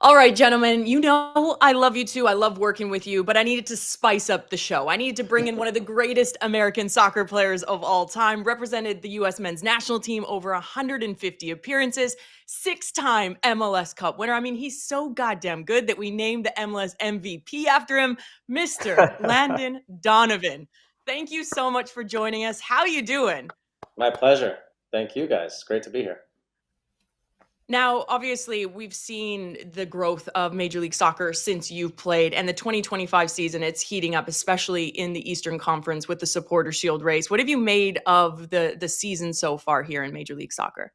All right, gentlemen, you know I love you too. I love working with you, but I needed to spice up the show. I needed to bring in one of the greatest American soccer players of all time, represented the U.S. men's national team over 150 appearances, six-time MLS Cup winner. I mean, he's so goddamn good that we named the MLS MVP after him, Mr. Landon Donovan. Thank you so much for joining us. How you doing? My pleasure. Thank you, guys. It's great to be here. Now, obviously, we've seen the growth of Major League Soccer since you've played, and the 2025 season, it's heating up, especially in the Eastern Conference with the Supporter Shield race. What have you made of the season so far here in Major League Soccer?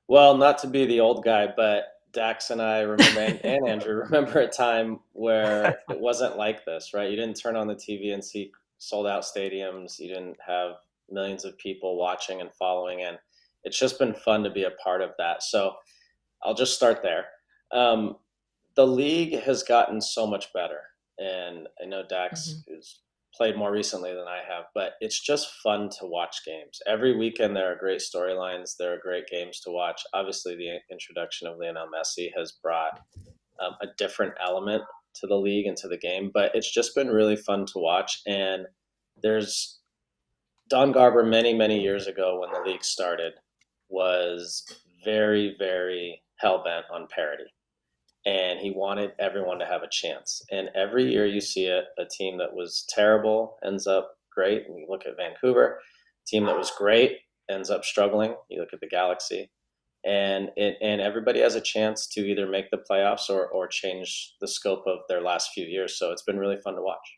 Well, not to be the old guy, but Dax and I remember, and Andrew remember a time where it wasn't like this, right? You didn't turn on the TV and see sold out stadiums. You didn't have millions of people watching and following, and it's just been fun to be a part of that. So I'll just start there. Um, the league has gotten so much better, and I know Dax Mhm. is played more recently than I have, but it's just fun to watch games. Every weekend there are great storylines, there are great games to watch. Obviously, the introduction of Lionel Messi has brought a different element to the league and to the game, but it's just been really fun to watch. And there's Don Garber many years ago when the league started was very hell bent on parity, and he wanted everyone to have a chance. And every year you see it, a team that was terrible ends up great. And you look at Vancouver, a team that was great ends up struggling. You look at the Galaxy, and everybody has a chance to either make the playoffs or change the scope of their last few years. So it's been really fun to watch.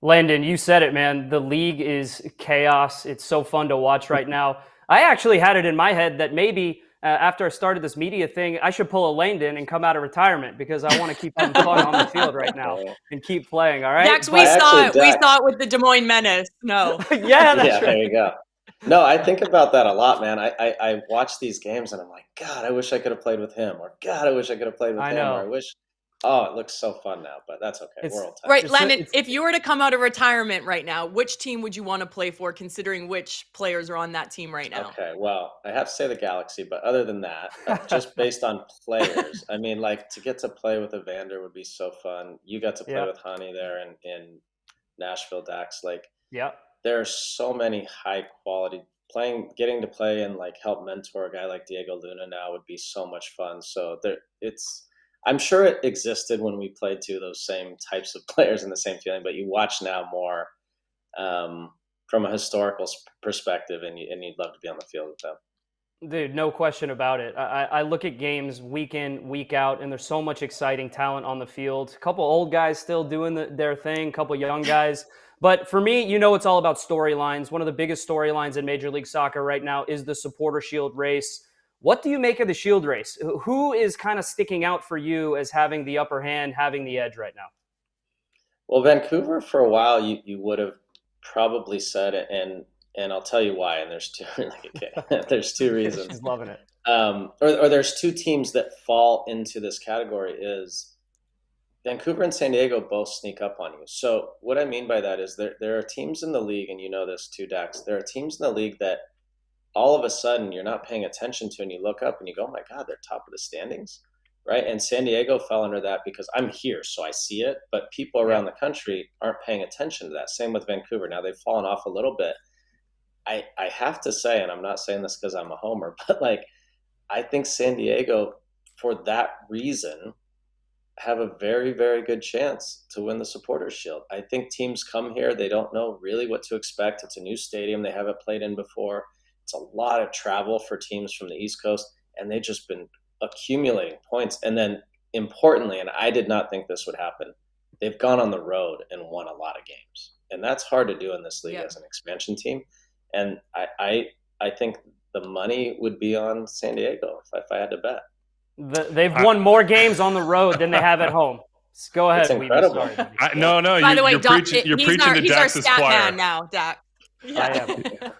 Landon, you said it, man. The league is chaos. It's so fun to watch right now. I actually had it in my head that maybe after I started this media thing, I should pull a Landon and come out of retirement because I want to keep having fun on the field right now and keep playing. All right, Dax, we but saw it. We Dax, saw it with the Des Moines Menace. No. yeah, that's yeah, there right. you go. No, I think about that a lot, man. I watch these games and I'm like, God, I wish I could have played with him, or God, I wish I could have played with I him, or know. I wish. Oh, it looks so fun now, but that's okay. It's We're old Right, timers. it's Landon, it's if you were to come out of retirement right now, which team would you want to play for, considering which players are on that team right now? Okay, well, I have to say the Galaxy, but other than that, just based on players, I mean, like to get to play with Evander would be so fun. You got to play yeah, with Hani there in Nashville, Dax. Like yeah. there are so many high quality getting to play and like help mentor a guy like Diego Luna now would be so much fun. So I'm sure it existed when we played to those same types of players and the same feeling, but you watch now more um, from a historical perspective, and you'd love to be on the field with them. Dude, no question about it. I look at games week in, week out, and there's so much exciting talent on the field. A couple old guys still doing their thing, a couple young guys. But for me, it's all about storylines. One of the biggest storylines in Major League Soccer right now is the Supporter Shield race. What do you make of the Shield race? Who is kind of sticking out for you as having the upper hand, having the edge right now? Well, Vancouver for a while, you would have probably said it, and I'll tell you why. And there's two like okay, there's two reasons. She's loving it. Or there's two teams that fall into this category is Vancouver and San Diego both sneak up on you. So what I mean by that is there are teams in the league, and you know this too, Dax. There are teams in the league that all of a sudden you're not paying attention to, and you look up and you go, "Oh my God, they're top of the standings." Right. And San Diego fell under that because I'm here, so I see it, but people Yeah. around the country aren't paying attention to that. Same with Vancouver. Now they've fallen off a little bit. I have to say, and I'm not saying this because I'm a homer, but like I think San Diego, for that reason, have a very good chance to win the Supporters Shield. I think teams come here, they don't know really what to expect. It's a new stadium they haven't played in before. It's a lot of travel for teams from the East Coast, and they've just been accumulating points. And then importantly, and I did not think this would happen, they've gone on the road and won a lot of games. And that's hard to do in this league Yeah. as an expansion team. And I think the money would be on San Diego if I had to bet. They've won more games on the road than they have at home. Go It's ahead, Weeby. incredible. Sorry, buddy. By the way, You're preaching to he's our Dax's stat choir. man now, Dax. I Yeah. am.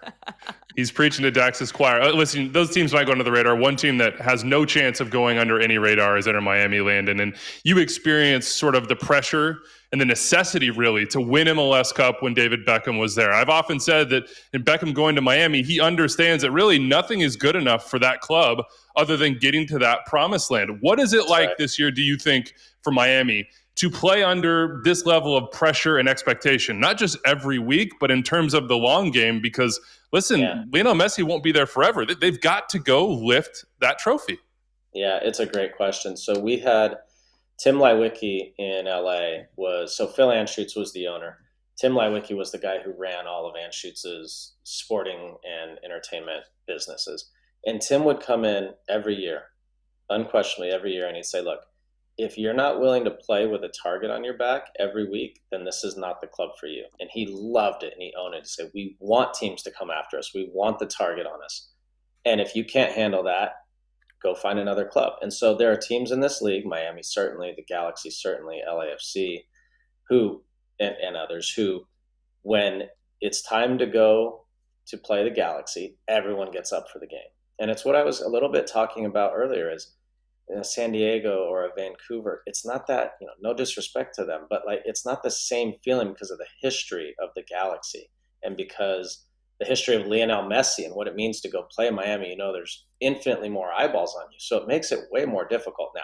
He's preaching to Dax's choir. Listen, those teams might go under the radar. One team that has no chance of going under any radar is Inter Miami, Landon. And you experience sort of the pressure and the necessity, really, to win MLS Cup when David Beckham was there. I've often said that in Beckham going to Miami, he understands that really nothing is good enough for that club other than getting to that promised land. What is it like this year, do you think, for Miami to play under this level of pressure and expectation, not just every week, but in terms of the long game? Because, listen, Lionel Messi won't be there forever. They've got to go lift that trophy. Yeah, it's a great question. So we had Tim Lewicki in LA so Phil Anschutz was the owner. Tim Lewicki was the guy who ran all of Anschutz's sporting and entertainment businesses. And Tim would come in every year, unquestionably every year, and he'd say, look, if you're not willing to play with a target on your back every week, then this is not the club for you. And he loved it, and he owned it. He said, we want teams to come after us. We want the target on us. And if you can't handle that, go find another club. And so there are teams in this league, Miami certainly, the Galaxy certainly, LAFC, and others who, when it's time to go to play the Galaxy, everyone gets up for the game. And it's what I was a little bit talking about earlier is, in a San Diego or a Vancouver, it's not that, no disrespect to them, but like it's not the same feeling because of the history of the Galaxy and because the history of Lionel Messi and what it means to go play in Miami. There's infinitely more eyeballs on you, so it makes it way more difficult. Now,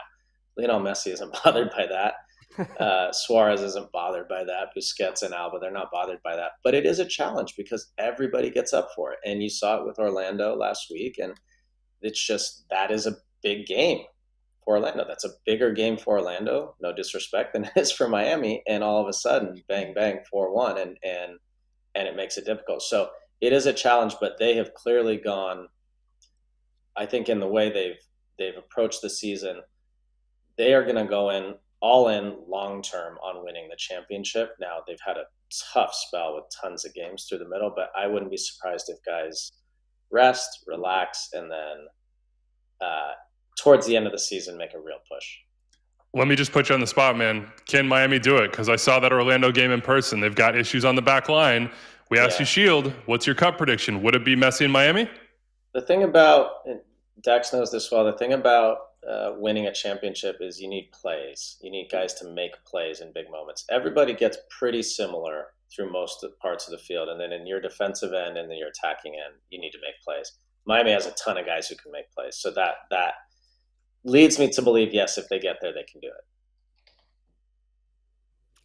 Lionel Messi isn't bothered by that. Suarez isn't bothered by that. Busquets and Alba, they're not bothered by that. But it is a challenge because everybody gets up for it, and you saw it with Orlando last week, and it's just that is a big game. Orlando. That's a bigger game for Orlando, no disrespect, than it is for Miami. And all of a sudden, bang, bang, 4-1, and it makes it difficult. So it is a challenge, but they have clearly gone, I think, in the way they've approached the season, they are going to go all in long term on winning the championship. Now, they've had a tough spell with tons of games through the middle, but I wouldn't be surprised if guys rest, relax, and then towards the end of the season, make a real push. Let me just put you on the spot, man. Can Miami do it? Because I saw that Orlando game in person. They've got issues on the back line. We asked you, Shield, what's your cup prediction? Would it be Messi in Miami? The thing about, Dax knows this well, the thing about winning a championship is you need plays. You need guys to make plays in big moments. Everybody gets pretty similar through most of the parts of the field. And then in your defensive end and then your attacking end, you need to make plays. Miami has a ton of guys who can make plays. So that leads me to believe, yes, if they get there, they can do it.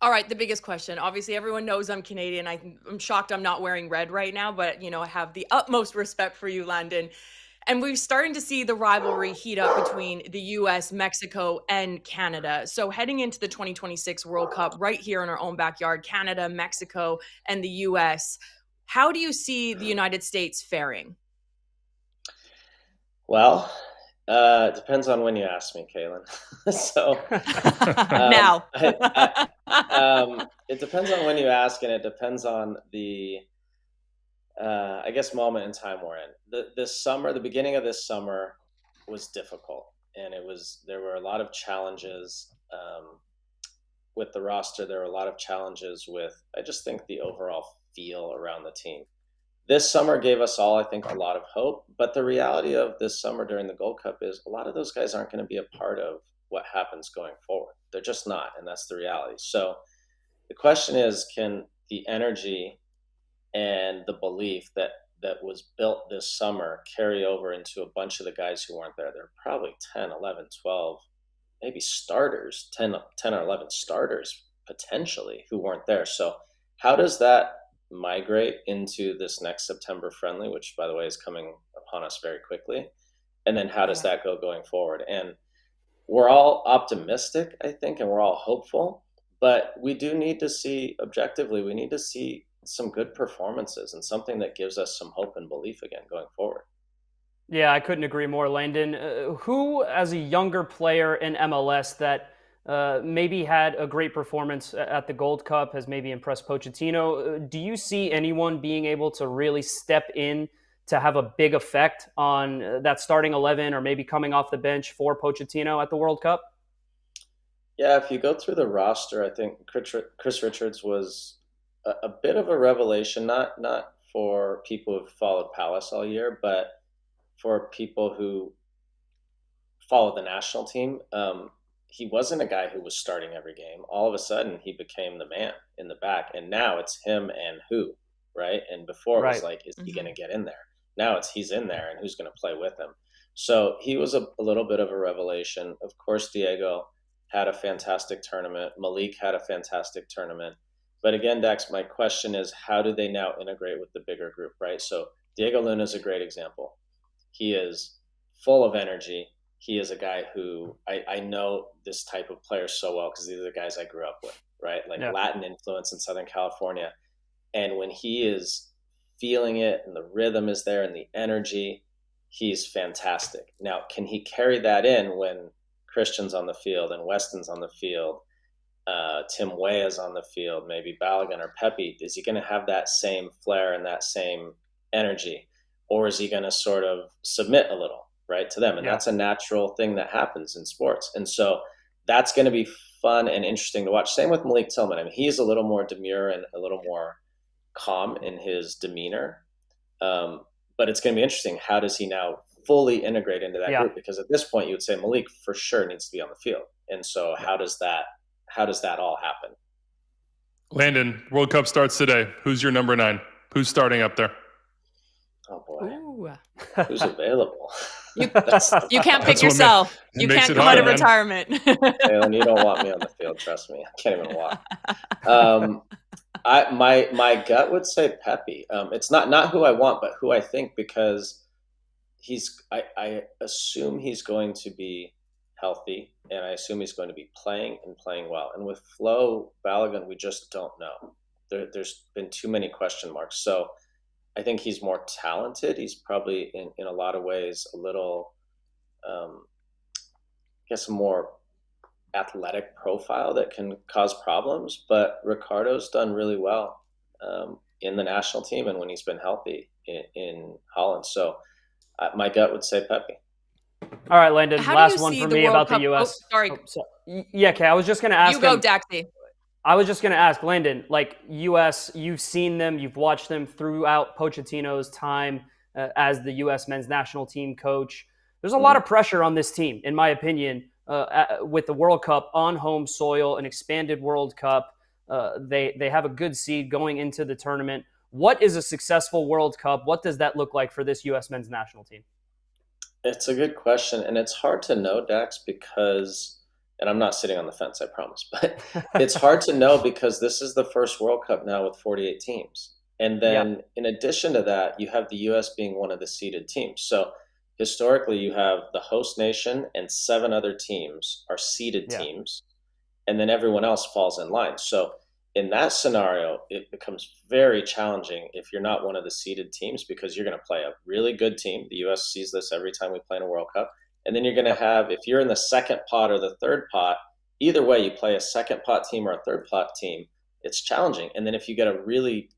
All right, the biggest question. Obviously, everyone knows I'm Canadian. I'm shocked I'm not wearing red right now, but, I have the utmost respect for you, Landon. And we're starting to see the rivalry heat up between the U.S., Mexico, and Canada. So heading into the 2026 World Cup right here in our own backyard, Canada, Mexico, and the U.S., how do you see the United States faring? Well, it depends on when you ask me, Kaylin. So now, it depends on when you ask, and it depends on the, I guess, moment in time we're in. This summer, the beginning of this summer, was difficult, and there were a lot of challenges with the roster. There were a lot of challenges with, I just think, the overall feel around the team. This summer gave us all, I think, a lot of hope. But the reality of this summer during the Gold Cup is a lot of those guys aren't going to be a part of what happens going forward. They're just not, and that's the reality. So the question is, can the energy and the belief that was built this summer carry over into a bunch of the guys who weren't there? There are probably 10, 11, 12, maybe starters, 10 or 11 starters potentially who weren't there. So how does that migrate into this next September friendly, which, by the way, is coming upon us very quickly? And then how does that go going forward? And we're all optimistic, I think, and we're all hopeful, but we do need to see, objectively, we need to see some good performances and something that gives us some hope and belief again going forward. Yeah, I couldn't agree more, Landon. Who, as a younger player in MLS that maybe had a great performance at the Gold Cup, has maybe impressed Pochettino? Do you see anyone being able to really step in to have a big effect on that starting 11 or maybe coming off the bench for Pochettino at the World Cup? Yeah, if you go through the roster, I think Chris Richards was a bit of a revelation, not for people who've followed Palace all year, but for people who follow the national team, he wasn't a guy who was starting every game. All of a sudden, he became the man in the back, and now it's him and who, right? And before it was Right. like, is he going to get in there? Now it's he's in there, and who's going to play with him? So he was a little bit of a revelation. Of course, Diego had a fantastic tournament. Malik had a fantastic tournament. But again, Dax, my question is, how do they now integrate with the bigger group, right? So Diego Luna is a great example. He is full of energy. He is a guy who I know this type of player so well because these are the guys I grew up with, right? Like Latin influence in Southern California. And when he is feeling it and the rhythm is there and the energy, he's fantastic. Now, can he carry that in when Christian's on the field and Weston's on the field, Tim Weah's on the field, maybe Balogun or Pepe? Is he going to have that same flair and that same energy? Or is he going to sort of submit a little, right, to them? And that's a natural thing that happens in sports. And so that's going to be fun and interesting to watch. Same with Malik Tillman. I mean, he's a little more demure and a little more calm in his demeanor. But it's going to be interesting. How does he now fully integrate into that group? Because at this point, you would say Malik for sure needs to be on the field. And so how does that all happen? Landon, World Cup starts today. Who's your number 9? Who's starting up there? Oh boy. Ooh. Who's available? You can't pick yourself. You can't come out of retirement. Jalen, you don't want me on the field. Trust me. I can't even walk. My gut would say Pepe. It's not who I want, but who I think, because I assume he's going to be healthy, and I assume he's going to be playing well. And with Flo Balogun, we just don't know. There's been too many question marks. So I think he's more talented. He's probably in a lot of ways a little, I guess, a more athletic profile that can cause problems. But Ricardo's done really well in the national team and when he's been healthy in Holland. So my gut would say Pepe. All right, Landon, last one for me about the U.S. Oh, sorry. Yeah, okay, I was just going to ask you go, Daxie. I was just going to ask, Landon, like U.S., you've seen them, you've watched them throughout Pochettino's time as the U.S. men's national team coach. There's a lot of pressure on this team, in my opinion, with the World Cup on home soil, an expanded World Cup. They have a good seed going into the tournament. What is a successful World Cup? What does that look like for this U.S. men's national team? It's a good question, and it's hard to know, Dax, because, and I'm not sitting on the fence, I promise, but it's hard to know because this is the first World Cup now with 48 teams. And then in addition to that, you have the U.S. being one of the seeded teams. So historically, you have the host nation and 7 other teams are seeded teams, and then everyone else falls in line. So in that scenario, it becomes very challenging if you're not one of the seeded teams, because you're going to play a really good team. The U.S. sees this every time we play in a World Cup. And then you're going to have, if you're in the second pot or the third pot, either way, you play a second pot team or a third pot team, it's challenging. And then if you get a really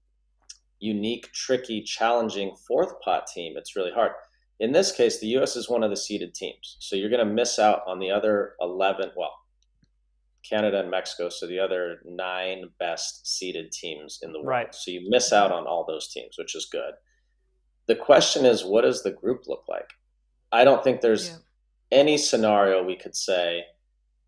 unique, tricky, challenging fourth pot team, it's really hard. In this case, the U.S. is one of the seeded teams. So you're going to miss out on the other 11, well, Canada and Mexico, so the other 9 best seeded teams in the world. Right. So you miss out on all those teams, which is good. The question is, what does the group look like? I don't think there's any scenario we could say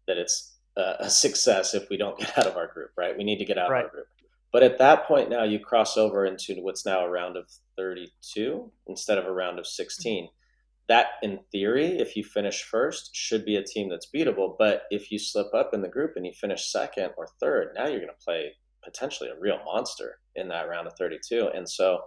that it's a success if we don't get out of our group, right? We need to get out of our group. But at that point now, you cross over into what's now a round of 32 instead of a round of 16. That, in theory, if you finish first, should be a team that's beatable. But if you slip up in the group and you finish second or third, now you're going to play potentially a real monster in that round of 32. And so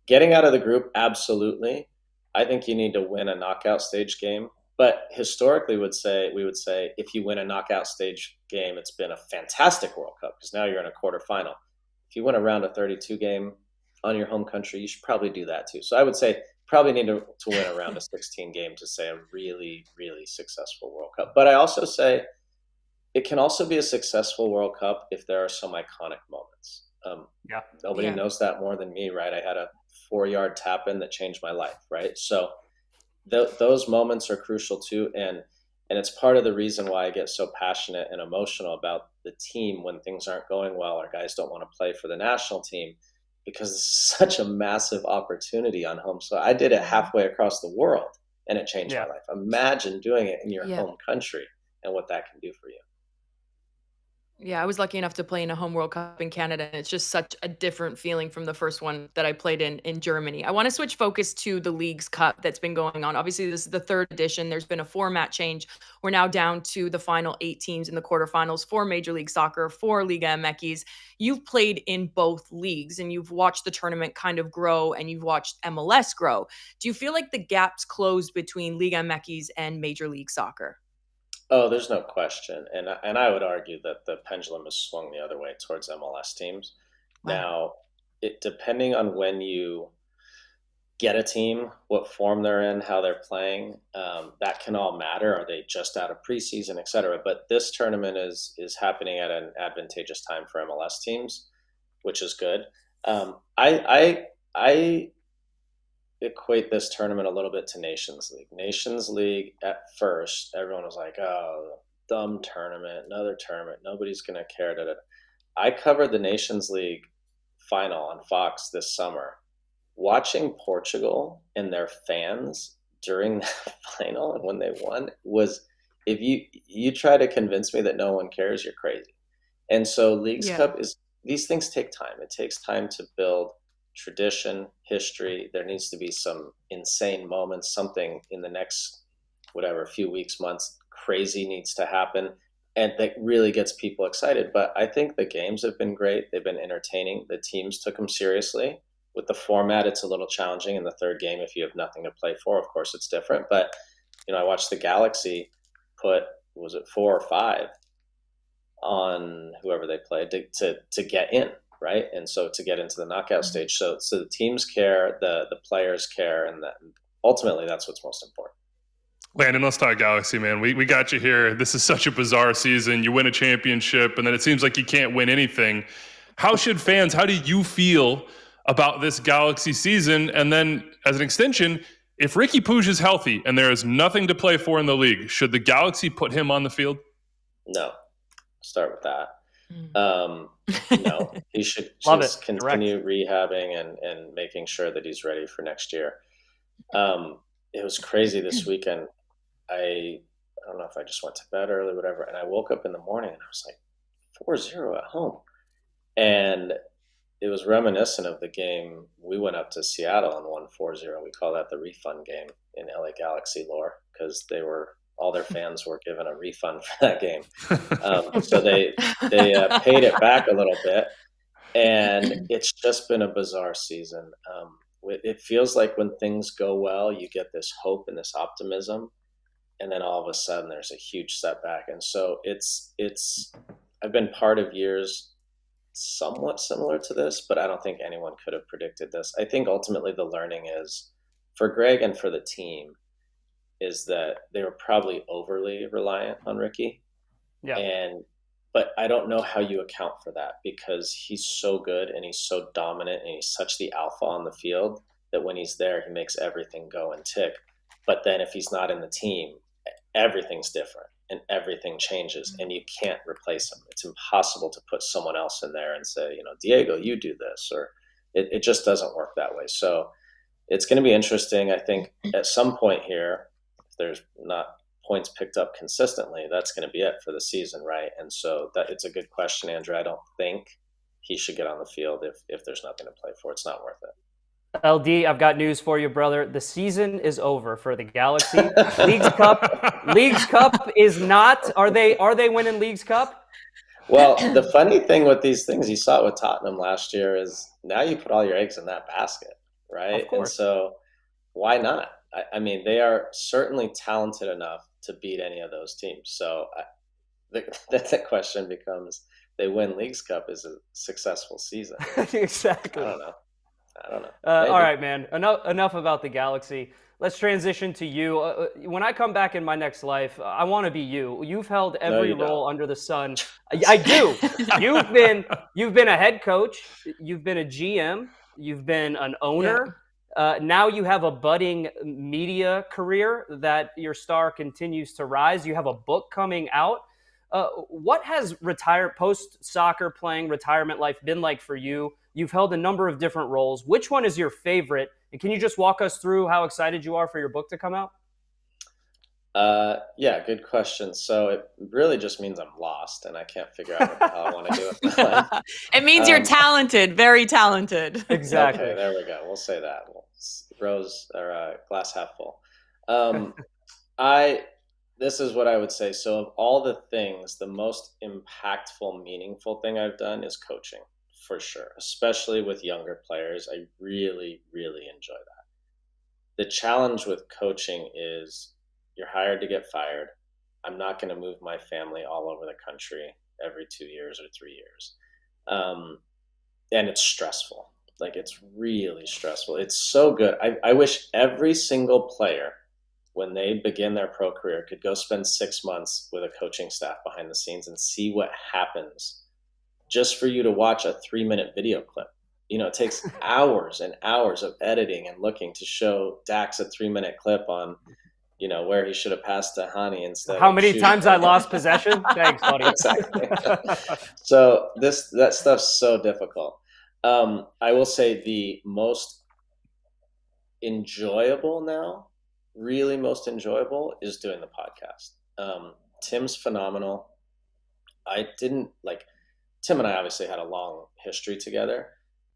getting out of the group, absolutely. I think you need to win a knockout stage game. But historically, we would say if you win a knockout stage game, it's been a fantastic World Cup because now you're in a quarterfinal. If you win a round of 32 game on your home country, you should probably do that too. So I would say probably need to win a round of 16 game to say a really, really successful World Cup. But I also say it can also be a successful World Cup if there are some iconic moments. Nobody knows that more than me, right? I had a 4-yard tap in that changed my life, right? So those moments are crucial too. And it's part of the reason why I get so passionate and emotional about the team when things aren't going well or guys don't want to play for the national team, because it's such a massive opportunity on home. So I did it halfway across the world, and it changed my life. Imagine doing it in your home country and what that can do for you. Yeah, I was lucky enough to play in a home World Cup in Canada, and it's just such a different feeling from the first one that I played in Germany. I want to switch focus to the Leagues Cup that's been going on. Obviously, this is the third edition. There's been a format change. We're now down to the final 8 teams in the quarterfinals for Major League Soccer, for Liga MX. You've played in both leagues, and you've watched the tournament kind of grow, and you've watched MLS grow. Do you feel like the gaps closed between Liga MX and Major League Soccer? Oh, there's no question, and I would argue that the pendulum has swung the other way towards MLS teams. Wow. Now, depending on when you get a team, what form they're in, how they're playing, that can all matter. Are they just out of preseason, et cetera? But this tournament is happening at an advantageous time for MLS teams, which is good. I equate this tournament a little bit to Nations League. Nations League, at first, everyone was like, oh, dumb tournament, another tournament, nobody's going to care. Da, da. I covered the Nations League final on Fox this summer. Watching Portugal and their fans during that final and when they won was, if you try to convince me that no one cares, you're crazy. And so Leagues Cup these things take time. It takes time to build tradition, history. There needs to be some insane moments, something in the next, whatever, few weeks, months, crazy needs to happen. And that really gets people excited. But I think the games have been great. They've been entertaining. The teams took them seriously. With the format, it's a little challenging in the third game. If you have nothing to play for, of course, it's different. But, I watched the Galaxy put, was it 4 or 5 on whoever they played to get in. Right. And so to get into the knockout stage. So the teams care, the players care, and ultimately that's what's most important. Landon, let's talk Galaxy, man. We got you here. This is such a bizarre season. You win a championship, and then it seems like you can't win anything. How do you feel about this Galaxy season? And then as an extension, if Ricky Puig is healthy and there is nothing to play for in the league, should the Galaxy put him on the field? No. Start with that. No, he should just continue rehabbing and making sure that he's ready for next year. It was crazy this weekend. I don't know if I just went to bed early, whatever, and I woke up in the morning and I was like 4-0 at home. And it was reminiscent of the game. We went up to Seattle and won 4-0. We call that the refund game in LA Galaxy lore because all their fans were given a refund for that game. So they paid it back a little bit. And it's just been a bizarre season. It feels like when things go well, you get this hope and this optimism. And then all of a sudden there's a huge setback. And so I've been part of years somewhat similar to this, but I don't think anyone could have predicted this. I think ultimately the learning is for Greg and for the team is that they were probably overly reliant on Ricky. Yeah. But I don't know how you account for that because he's so good and he's so dominant and he's such the alpha on the field that when he's there, he makes everything go and tick. But then if he's not in the team, everything's different and everything changes and you can't replace him. It's impossible to put someone else in there and say, Diego, you do this, or it just doesn't work that way. So it's going to be interesting. I think at some point here, if there's not points picked up consistently, that's going to be it for the season, right? And so that it's a good question, Andrew. I don't think he should get on the field if there's nothing to play for. It's not worth it. LD, I've got news for you, brother. The season is over for the Galaxy. Leagues Cup is not. Are they winning Leagues Cup? Well, the funny thing with these things, you saw it with Tottenham last year, is now you put all your eggs in that basket, right? Of course. And so why not? I mean, they are certainly talented enough to beat any of those teams. So the question becomes, they win Leagues Cup is a successful season. Exactly. I don't know. All right, man. Enough about the Galaxy. Let's transition to you. When I come back in my next life, I want to be you. You've held every role under the sun. I do. You've been a head coach. You've been a GM. You've been an owner. Yeah. Now you have a budding media career that your star continues to rise. You have a book coming out. What has post-soccer playing retirement life been like for you? You've held a number of different roles. Which one is your favorite? And can you just walk us through how excited you are for your book to come out? Yeah, good question. So it really just means I'm lost and I can't figure out what the hell I want to do with my life. It means you're Um, talented, very talented. Exactly. Okay, there we go. We'll say that. Rose or glass half full. Um, I This is what I would say. So of all the things, the most impactful, meaningful thing I've done is coaching, for sure. Especially with younger players, I really, really enjoy that. The challenge with coaching is you're hired to get fired. I'm not going to move my family all over the country every 2 years or 3 years. Um, and it's stressful. Like it's really stressful. It's so good. I wish every single player, when they begin their pro career, could go spend 6 months with a coaching staff behind the scenes and see what happens just for you to watch a 3-minute video clip. It takes hours and hours of editing and looking to show Dax a 3-minute clip on, where he should have passed to Hani instead How of many shooting. times I lost possession? Thanks, buddy. Exactly. So that stuff's so difficult. I will say the most enjoyable now, really most enjoyable, is doing the podcast. Tim's phenomenal. Tim and I obviously had a long history together,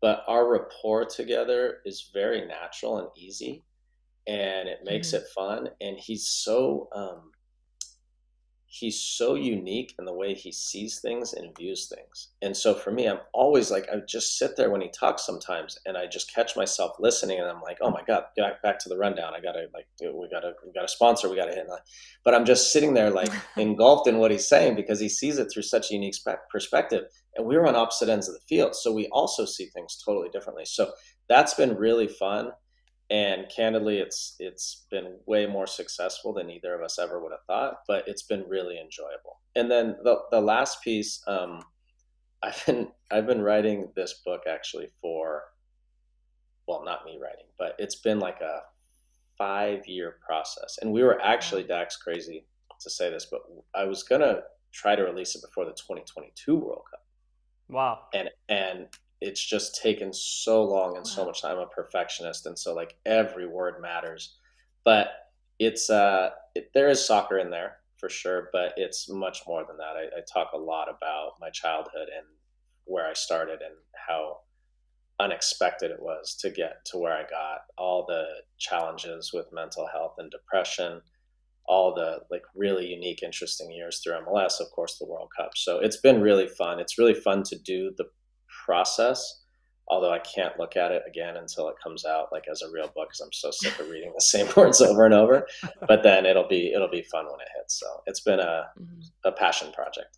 but our rapport together is very natural and easy, and it makes it fun. And he's so unique in the way he sees things and views things. And so for me, I'm always like, I just sit there when he talks sometimes and I just catch myself listening and I'm like, oh my God, back to the rundown. We got a sponsor, we got to hit. But I'm just sitting there like engulfed in what he's saying because he sees it through such a unique perspective. And we were on opposite ends of the field. So we also see things totally differently. So that's been really fun. And candidly, it's been way more successful than either of us ever would have thought, but it's been really enjoyable. And then the last piece, I've been writing this book actually not me writing, but it's been like a 5-year process. And we were actually, Dax, crazy to say this, but I was gonna try to release it before the 2022 World Cup. Wow. And it's just taken so long and so much time. I'm a perfectionist, and so like every word matters. But there is soccer in there for sure, but it's much more than that. I talk a lot about my childhood and where I started and how unexpected it was to get to where I got, all the challenges with mental health and depression, all the like really unique, interesting years through MLS, of course, the World Cup. So it's been really fun. It's really fun to do the process, although I can't look at it again until it comes out like as a real book because I'm so sick of reading the same words over and over. But then it'll be fun when it hits. So it's been a passion project.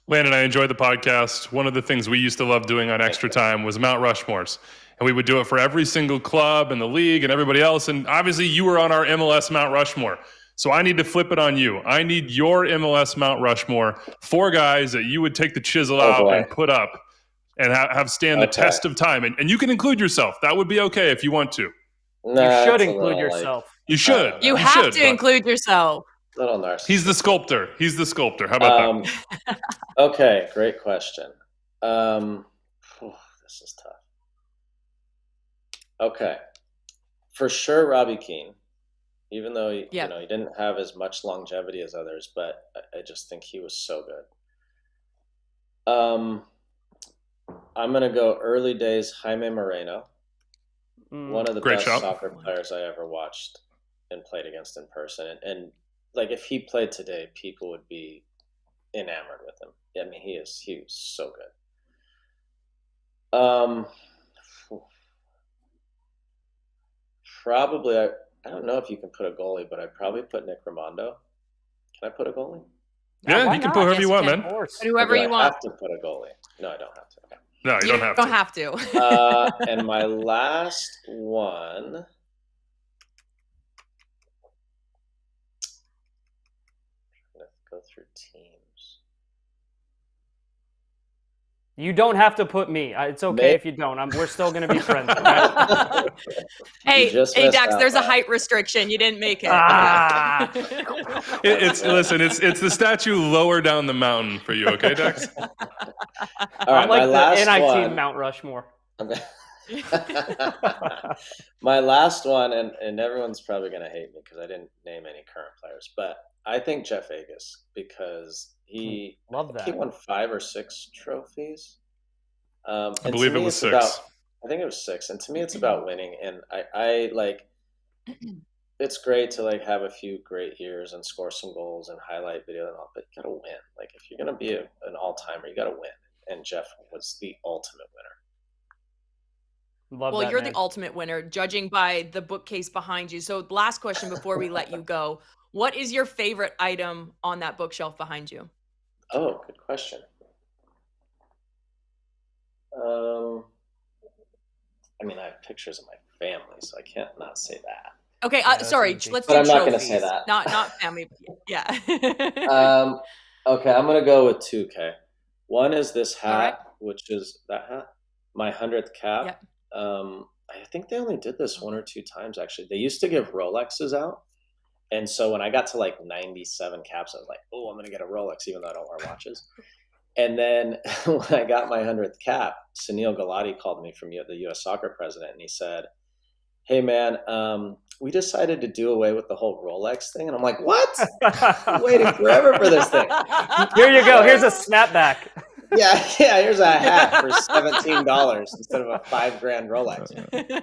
Landon, I enjoyed the podcast. One of the things we used to love doing on Extra Time was Mount Rushmores. And we would do it for every single club in the league and everybody else. And obviously you were on our MLS Mount Rushmore. So I need to flip it on you. I need your MLS Mount Rushmore, 4 guys that you would take the chisel out and put up and have stand the test of time. And you can include yourself. That would be okay if you want to. You should include yourself. You should. You have to include yourself. Little narcissist. He's the sculptor. How about that? Okay, great question. This is tough. Okay. For sure, Robbie Keane. Even though he didn't have as much longevity as others, but I just think he was so good. I'm gonna go early days Jaime Moreno, one of the best soccer players I ever watched and played against in person. And like if he played today, people would be enamored with him. I mean, he was so good. Probably I don't know if you can put a goalie, but I'd probably put Nick Raimondo. Can I put a goalie? Yeah, you can put whoever you want, man. Put whoever you want. I have to put a goalie. No, I don't have to. Okay. No, you don't have to. And my last one. I'm trying to go through teams. You don't have to put me. It's okay if you don't. We're still going to be friends. Okay? Hey, just hey, missed Dax, out, there's a man. height restriction. You didn't make it. Ah. It's the statue lower down the mountain for you, okay, Dex? All I'm right, like my the last NIT one. Mount Rushmore. My last one, and everyone's probably going to hate me because I didn't name any current players, but I think Jeff Agus, because he won 5 or 6 trophies. I And believe to it me, was it's 6. about, I think it was 6. And to me, it's about winning. And I like, it's great to like have a few great years and score some goals and highlight video and all, but you got to win. Like if you're going to be an all-timer, you got to win. And Jeff was the ultimate winner. Well, you're the ultimate winner, judging by the bookcase behind you. So last question before we let you go. What is your favorite item on that bookshelf behind you? Oh, good question. I mean, I have pictures of my family, so I can't not say that. Okay, sorry, let's But do I'm not trophies. going to say that. Not family. Yeah. Okay, I'm going to go with 2K. One is this hat, right. which is that hat, my 100th cap. Yep. I think they only did this 1 or 2 times, actually. They used to give Rolexes out. And so when I got to like 97 caps, I was like, oh, I'm going to get a Rolex, even though I don't wear watches. And then when I got my 100th cap, Sunil Gulati called me from the U.S. soccer president, and he said, hey, man, we decided to do away with the whole Rolex thing. And I'm like, what? I'm waiting forever for this thing. Here you go. Here's a snapback. Yeah, here's a hat for $17 instead of a $5,000 Rolex.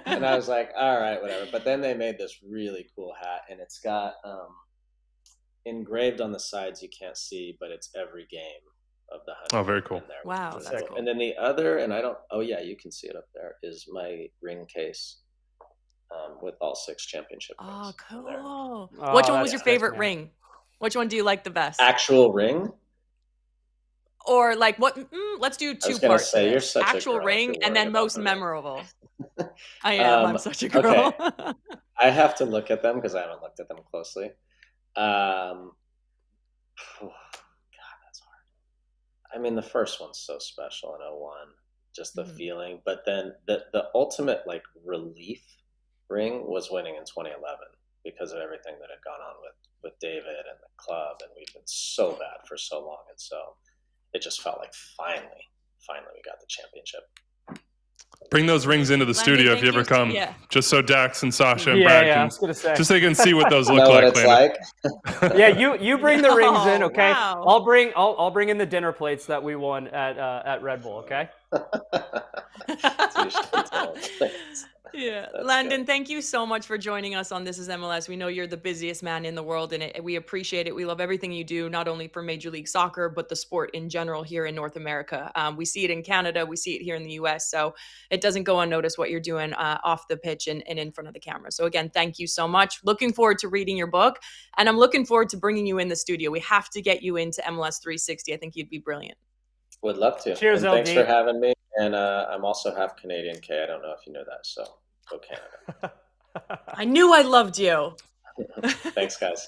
And I was like, all right, whatever. But then they made this really cool hat, and it's got engraved on the sides, you can't see, but it's every game of the 100. Oh, very cool. Wow, that's cool. And then the other, and you can see it up there, is my ring case with all 6 championship rings. Oh, cool. Oh, Which one was your favorite ring? Which one do you like the best? Actual ring? Or like what? Let's do 2 parts. Say, you're such actual a girl ring and then most memorable. I am. I'm such a girl. Okay. I have to look at them because I haven't looked at them closely. God, that's hard. I mean, the first one's so special in 01, just the feeling. But then the ultimate like relief ring was winning in 2011 because of everything that had gone on with David and the club, and we've been so bad for so long, and so it just felt like finally we got the championship. Bring those rings into the studio if you ever come, just so Dax and Sasha and Brad can, just so they can see what those look like. Yeah, you bring the rings in, okay? Wow. I'll bring in the dinner plates that we won at Red Bull, okay? Yeah, Landon, thank you so much for joining us on This is MLS. We know you're the busiest man in the world, and we appreciate it. We love everything you do, not only for Major League Soccer, but the sport in general here in North America. We see it in Canada, we see it here in the US, so it doesn't go unnoticed what you're doing off the pitch and in front of the camera. So again, thank you so much. Looking forward to reading your book, and I'm looking forward to bringing you in the studio. We have to get you into MLS 360. I think you'd be brilliant. Would love to. Cheers, and LD. Thanks for having me. And I'm also half Canadian, Kay. I don't know if you know that, so go Canada. I knew I loved you. Thanks, guys.